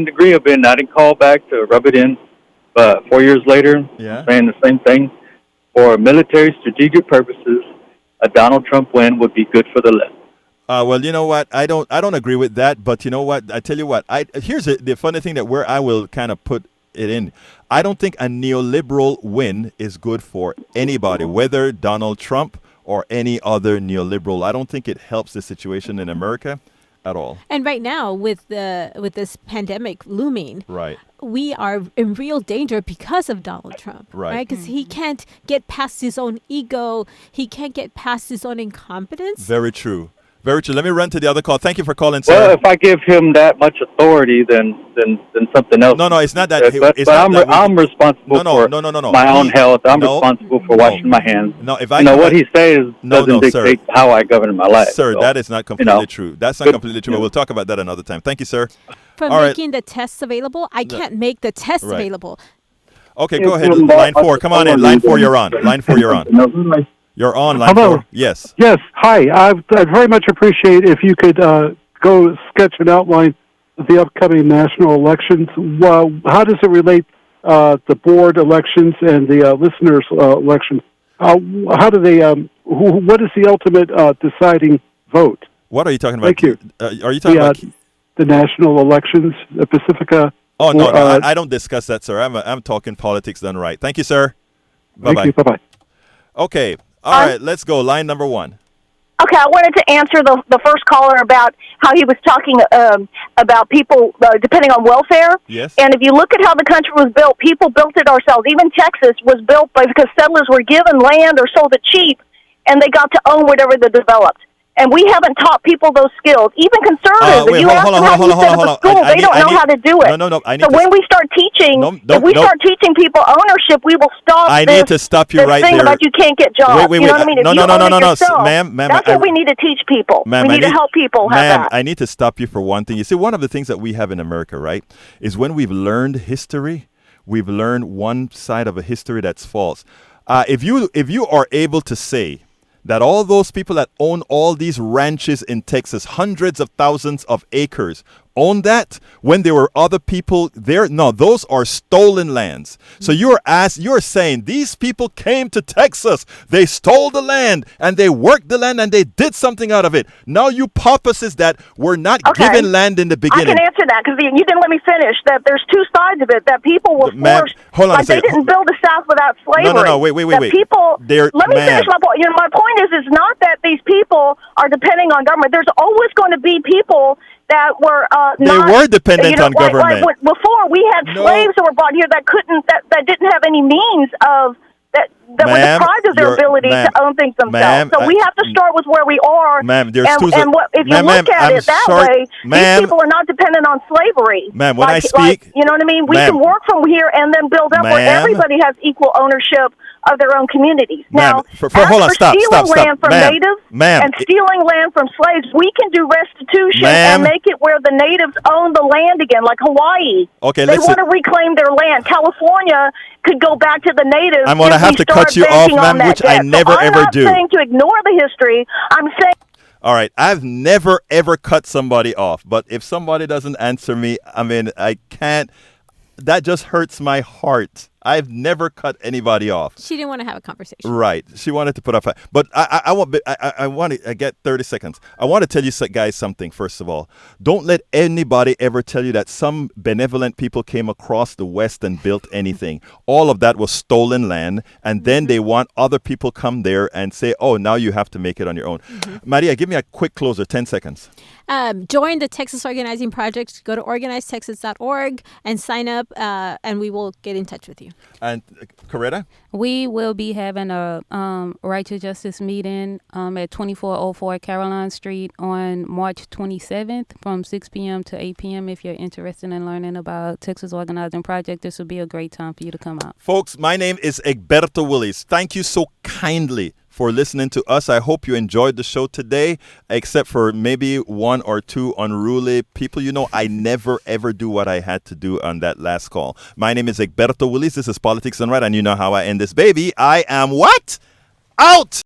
agreement. I didn't call back to rub it in, but 4 years later, saying the same thing. For military strategic purposes, a Donald Trump win would be good for the left. Well, you know what? I don't agree with that. But you know what? I tell you what. Here's the funny thing that where I will kind of put it in. I don't think a neoliberal win is good for anybody, whether Donald Trump or any other neoliberal. I don't think it helps the situation in America at all. And right now, with this pandemic looming, we are in real danger because of Donald Trump, right? Because he can't get past his own ego. He can't get past his own incompetence. Very true. Very true. Let me run to the other call. Thank you for calling, sir. Well, if I give him that much authority, then something else. No, it's not that. I'm responsible for my own health. I'm responsible for washing my hands. No, if what he says doesn't dictate how I govern my life. Sir, that is not completely true. That's not completely true. But we'll talk about that another time. Thank you, sir. For making the tests available, I can't make the tests available. Okay, go ahead. Line 4. Come on in. Line 4, you're on. Line 4, you're on. You're on line 4. Yes. Yes. Hi. I'd very much appreciate if you could go sketch an outline of the upcoming national elections. How does it relate the board elections and the listeners' elections? How do they? What is the ultimate deciding vote? What are you talking about? Thank you. Are you talking about the national elections, Pacifica? Oh no, I don't discuss that, sir. I'm talking politics done right. Thank you, sir. Bye bye. Thank you. Bye bye. Okay. All right, let's go. Line number 1. Okay, I wanted to answer the first caller about how he was talking about people depending on welfare. Yes. And if you look at how the country was built, people built it ourselves. Even Texas was built because settlers were given land or sold it cheap, and they got to own whatever they developed. And we haven't taught people those skills. Even conservatives, if you ask them how to set up a school, they don't know how to do it. No. So when we start teaching, if we start teaching people ownership, we will stop I need to stop you right thing there. about you can't get jobs. Wait. You know what I mean? No, ma'am. That's what we need to teach people. We need to help people have that. I need to stop you for one thing. You see, one of the things that we have in America, right, is when we've learned history, we've learned one side of a history that's false. If you are able to say that all those people that own all these ranches in Texas, hundreds of thousands of acres, own that when there were other people there. No, those are stolen lands. So you're saying these people came to Texas, they stole the land, and they worked the land, and they did something out of it. Now you purposes that were not given land in the beginning. I can answer that because you didn't let me finish. That there's two sides of it. That people were forced. Hold on like they didn't build the South without slavery. No. Wait. People. Let me finish my point. My point is, it's not that these people are depending on government. There's always going to be people that were they were dependent on government. Before we had slaves that were brought here that didn't have any means of that were deprived of their ability to own things themselves. So we have to start with where we are. Ma'am, if you look at it that way, these people are not dependent on slavery. Ma'am, when I speak, you know what I mean? We can work from here and then build up where everybody has equal ownership of their own communities. Now, hold on, stop. Land from natives and stealing land from slaves, we can do restitution and make it where the natives own the land again, like Hawaii. Okay, they want to reclaim their land. California could go back to the natives. I'm going to have to cut you off, ma'am, which I never ever do. I'm not saying to ignore the history. I'm saying... All right, I've never ever cut somebody off, but if somebody doesn't answer me, I mean, I can't. That just hurts my heart. I've never cut anybody off. She didn't want to have a conversation. Right. She wanted to put up. But I want to get 30 seconds. I want to tell you guys something, first of all. Don't let anybody ever tell you that some benevolent people came across the West and built anything. All of that was stolen land. And then they want other people come there and say, oh, now you have to make it on your own. Maria, give me a quick closer, 10 seconds. Join the Texas Organizing Project. Go to organizetexas.org and sign up, and we will get in touch with you. And Coretta? We will be having a Right to Justice meeting at 2404 Caroline Street on March 27th from 6 p.m. to 8 p.m. If you're interested in learning about Texas Organizing Project, this would be a great time for you to come out. Folks, my name is Egberto Willis. Thank you so kindly for listening to us. I hope you enjoyed the show today, except for maybe one or two unruly people. You know, I never, ever do what I had to do on that last call. My name is Egberto Willis. This is Politics Done Right, and you know how I end this, baby. I am what? Out!